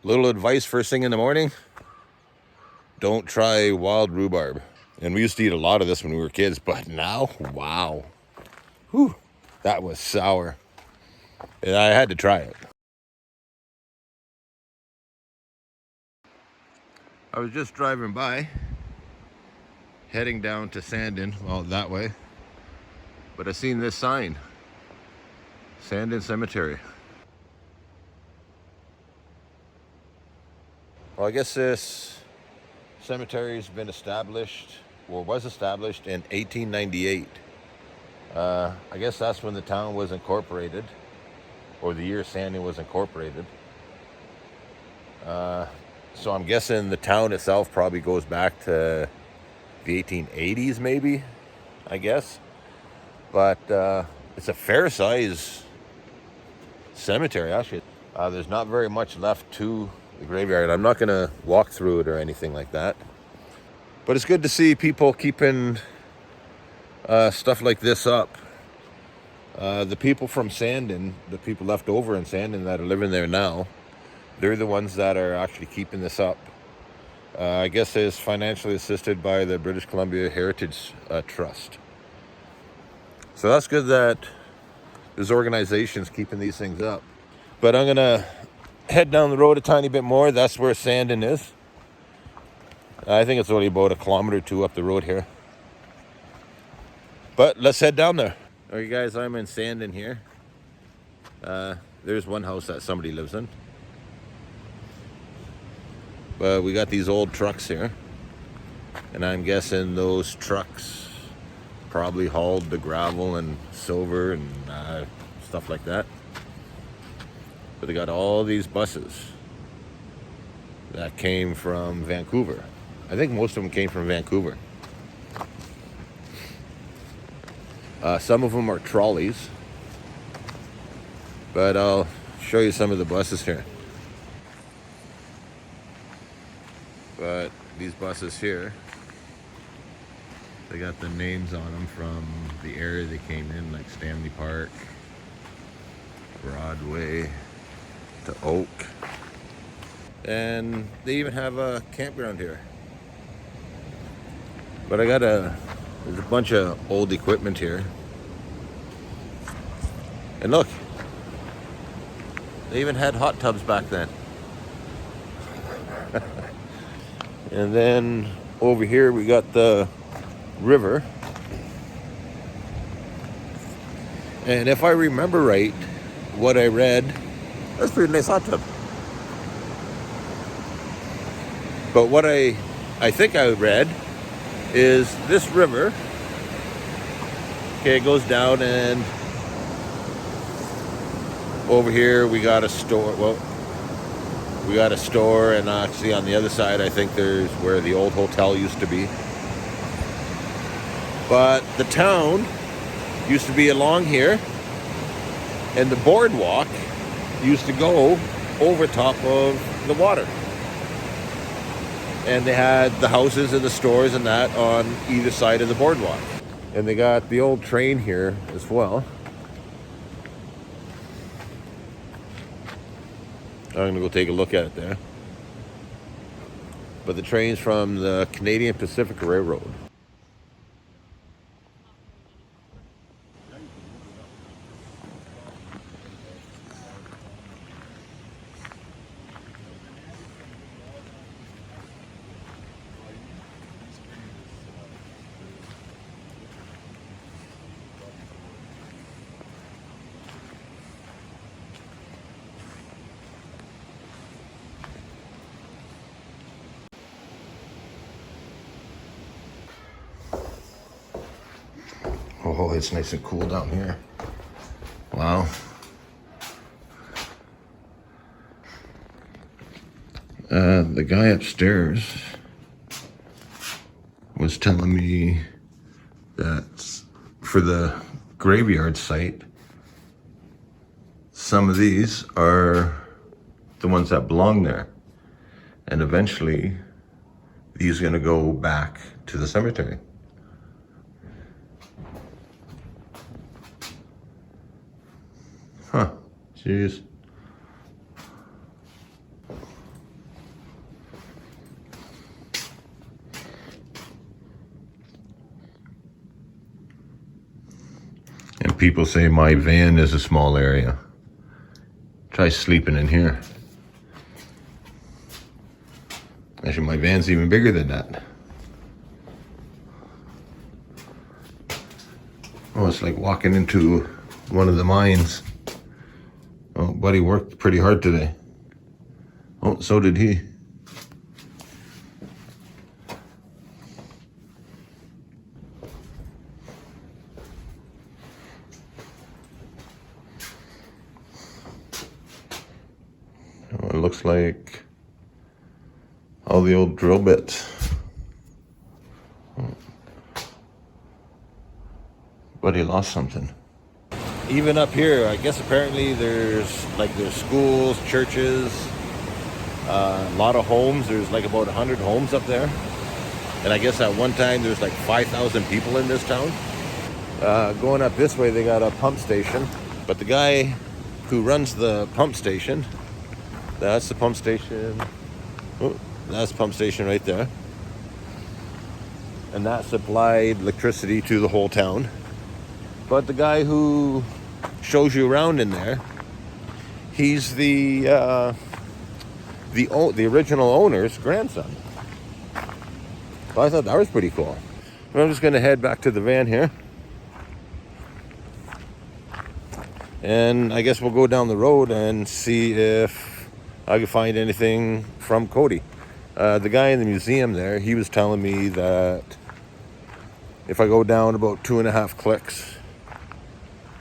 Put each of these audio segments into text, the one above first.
Little advice first thing in the morning: don't try wild rhubarb. And we used to eat a lot of this when we were kids, but now, wow. Whew, that was sour. And I had to try it. I was just driving by, heading down to Sandon, well, that way. But I seen this sign, Sandon Cemetery. Well, I guess this cemetery has been established, or was established in 1898. I guess that's when the town was incorporated, or the year Sandon was incorporated. So I'm guessing the town itself probably goes back to the 1880s, maybe, I guess. But it's a fair size cemetery, actually. There's not very much left to the graveyard. I'm not going to walk through it or anything like that. But it's good to see people keeping stuff like this up. The people from Sandon, the people left over in Sandon that are living there now, they're the ones that are actually keeping this up. I guess it's financially assisted by the British Columbia Heritage Trust. So that's good that there's organizations keeping these things up. But I'm going to head down the road a tiny bit more. That's where Sandon is. I think it's only about 1 kilometer or 2 up the road here. But let's head down there. All right, guys, I'm in Sandon here. There's one house that somebody lives in. But we got these old trucks here. And I'm guessing those trucks probably hauled the gravel and silver and stuff like that. But they got all these buses that came from Vancouver. I think most of them came from Vancouver. Some of them are trolleys. But I'll show you some of the buses here. But these buses here, they got the names on them from the area they came in, like Stanley Park, Broadway, to Oak. And they even have a campground here. But there's a bunch of old equipment here. And look, they even had hot tubs back then. And then over here we got the river. And if I remember right, what I read, that's a pretty nice hot tub. But what I think I read is this river, okay, it goes down, and over here we got a store. Well, we got a store, and actually on the other side I think there's where the old hotel used to be. But the town used to be along here, and the boardwalk used to go over top of the water. And they had the houses and the stores and that on either side of the boardwalk. And they got the old train here as well. I'm going to go take a look at it there. But the train's from the Canadian Pacific Railroad. Oh, it's nice and cool down here. Wow. The guy upstairs was telling me that for the graveyard site, some of these are the ones that belong there. And eventually, these are going to go back to the cemetery. Huh. Jeez. people say my van is a small area. Try sleeping in here. Actually, my van's even bigger than that. Oh, it's like walking into one of the mines. Oh, buddy worked pretty hard today. Oh, so did he. Oh, it looks like all the old drill bits. But he lost something. Even up here, I guess apparently there's schools, churches, a lot of homes. There's like about 100 homes up there. And I guess at one time there's like 5,000 people in this town. Going up this way, they got a pump station. But the guy who runs the pump station, that's the pump station. Oh, that's the pump station right there. And that supplied electricity to the whole town. But the guy who shows you around in there, he's the original owner's grandson. So I thought that was pretty cool. I'm just going to head back to the van here. And I guess we'll go down the road and see if I can find anything from Cody. The guy in the museum there, he was telling me that if I go down about 2.5 clicks,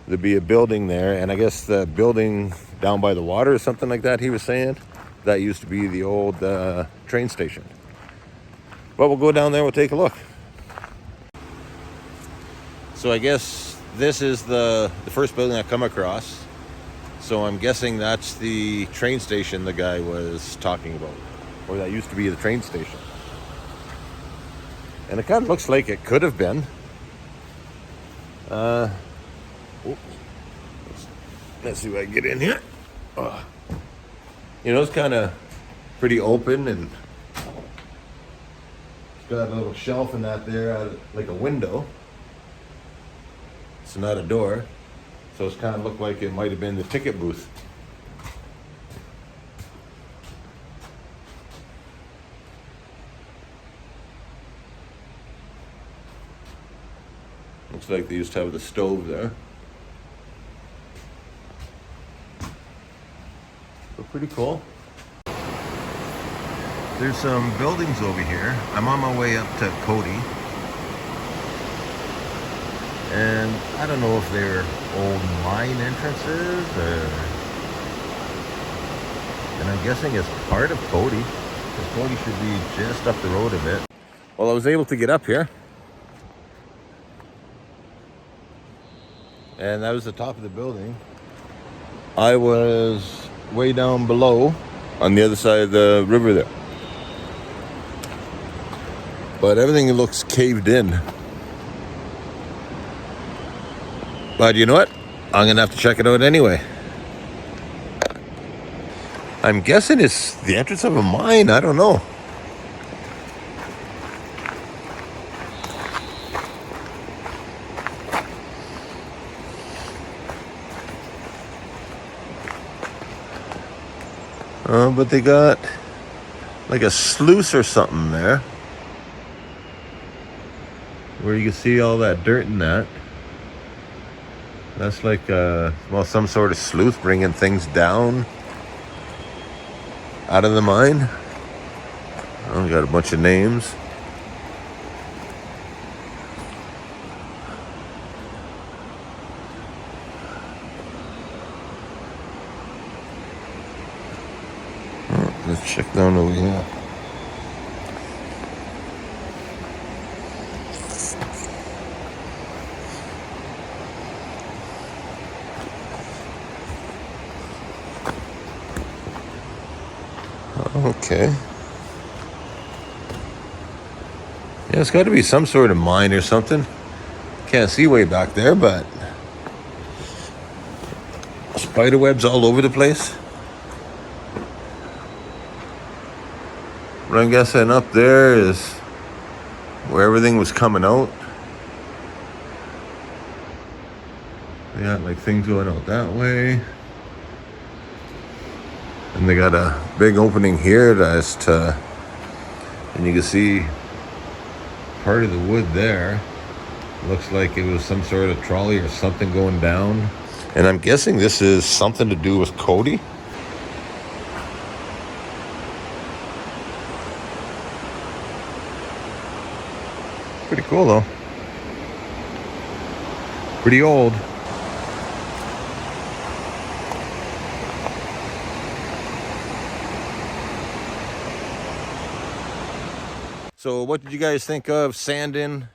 there'd be a building there, and I guess the building down by the water or something like that, he was saying, that used to be the old train station. But we'll go down there, we'll take a look. So I guess this is the first building I come across. So I'm guessing that's the train station the guy was talking about, or that used to be the train station. And it kind of looks like it could have been. Let's see if I can get in here. You know, it's kind of pretty open, and it's got a little shelf in that there, like a window. It's not a door, so it's kind of looked like it might have been the ticket booth. Looks like they used to have the stove there. So pretty cool. There's some buildings over here. I'm on my way up to Cody. And I don't know if they're old mine entrances and I'm guessing it's part of Cody, because Cody should be just up the road a bit. Well, I was able to get up here. And that was the top of the building. I was way down below on the other side of the river there. But everything looks caved in. But you know what? I'm gonna have to check it out anyway. I'm guessing it's the entrance of a mine. I don't know. But they got like a sluice or something there, where you can see all that dirt in that. That's like well, some sort of sluice bringing things down out of the mine. Oh, we got a bunch of names. Let's check down over here. Okay. Yeah, it's got to be some sort of mine or something. Can't see way back there, but spider webs all over the place. But I'm guessing up there is where everything was coming out. They got like things going out that way. And they got a big opening here that's to, and you can see part of the wood there. Looks like it was some sort of trolley or something going down. And I'm guessing this is something to do with Cody. Pretty cool though. Pretty old. So what did you guys think of Sandon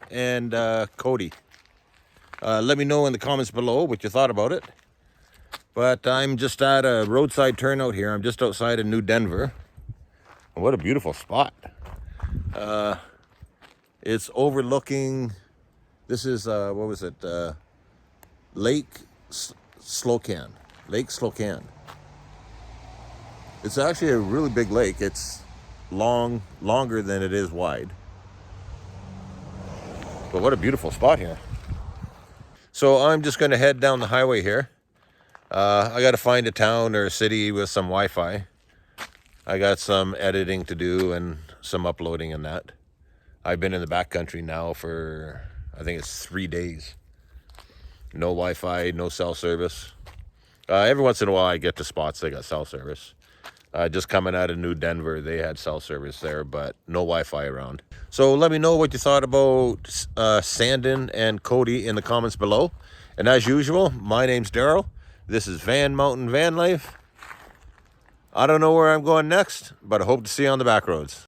and Cody? Let me know in the comments below what you thought about it. But I'm just at a roadside turnout here. I'm just outside of New Denver. What a beautiful spot. It's overlooking, this is, what was it? Lake Slocan. Lake Slocan. It's actually a really big lake. It's longer than it is wide. But what a beautiful spot here. So I'm just going to head down the highway here. I got to find a town or a city with some Wi-Fi. I got some editing to do and some uploading and that. I've been in the backcountry now for, I think it's 3 days. No Wi-Fi, no cell service. Every once in a while I get to spots they got cell service. Just coming out of New Denver, they had cell service there, but no Wi-Fi around. So let me know what you thought about Sandon and Cody in the comments below. And as usual, my name's Darryl. This is Van Mountain Van Life. I don't know where I'm going next, but I hope to see you on the back roads.